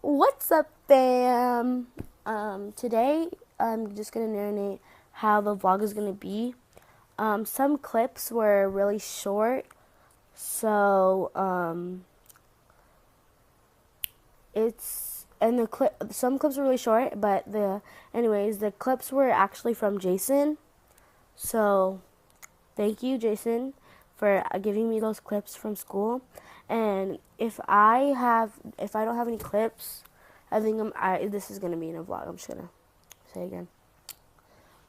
What's up, fam? Today I'm just gonna narrate how the vlog is gonna be. Some clips were really short, so some clips were really short, but the clips were actually from Jayson. So thank you, Jayson, for giving me those clips from school. And if I don't have any clips, I think this is gonna be in a vlog. I'm just gonna say again.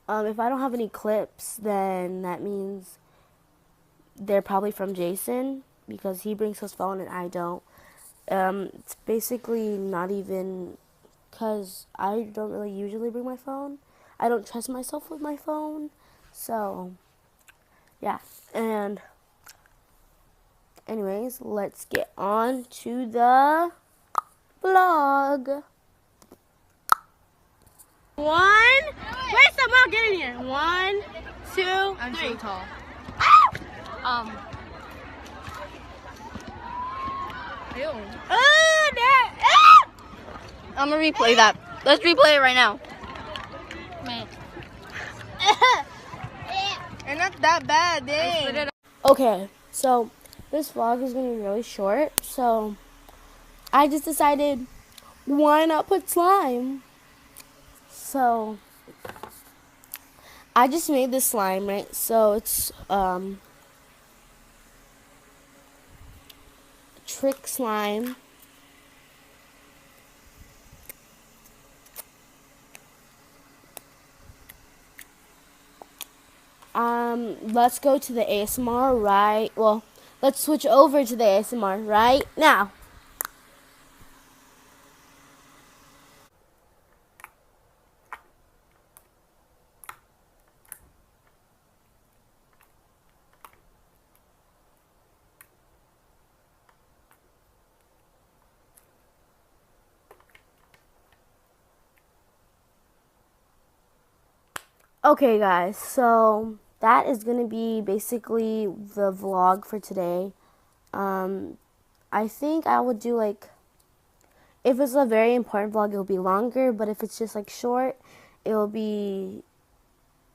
If I don't have any clips, then that means they're probably from Jayson because he brings his phone and I don't. It's basically not even because I don't really usually bring my phone. I don't trust myself with my phone, so yeah. And anyways, let's get on to the vlog. One. Where's the mom? Get in here. 1, 2, 3. I'm so tall. Ew. Oh, there. I'm gonna replay that. Let's replay it right now. Man. And not that bad, dang. Okay, so this vlog is gonna be really short. So I just decided, why not put slime? So I just made this slime, right? So it's trick slime. Let's go to the ASMR right. Well, let's switch over to the ASMR right now. Okay, guys, so that is going to be basically the vlog for today. I think I would do if it's a very important vlog, it'll be longer, but if it's just short, it'll be,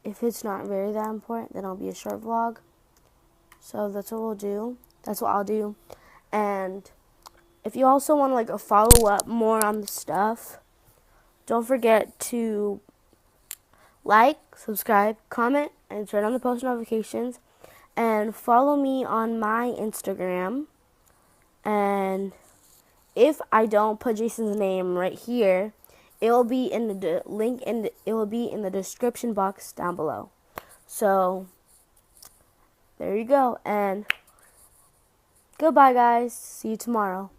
if it's not very that important, then it'll be a short vlog. So that's what we'll do. That's what I'll do. And if you also want to follow up more on the stuff, don't forget to subscribe, comment, and turn on the post notifications. And follow me on my Instagram. And if I don't put Jayson's name right here, it will be in the link it will be in the description box down below. So there you go. And goodbye, guys. See you tomorrow.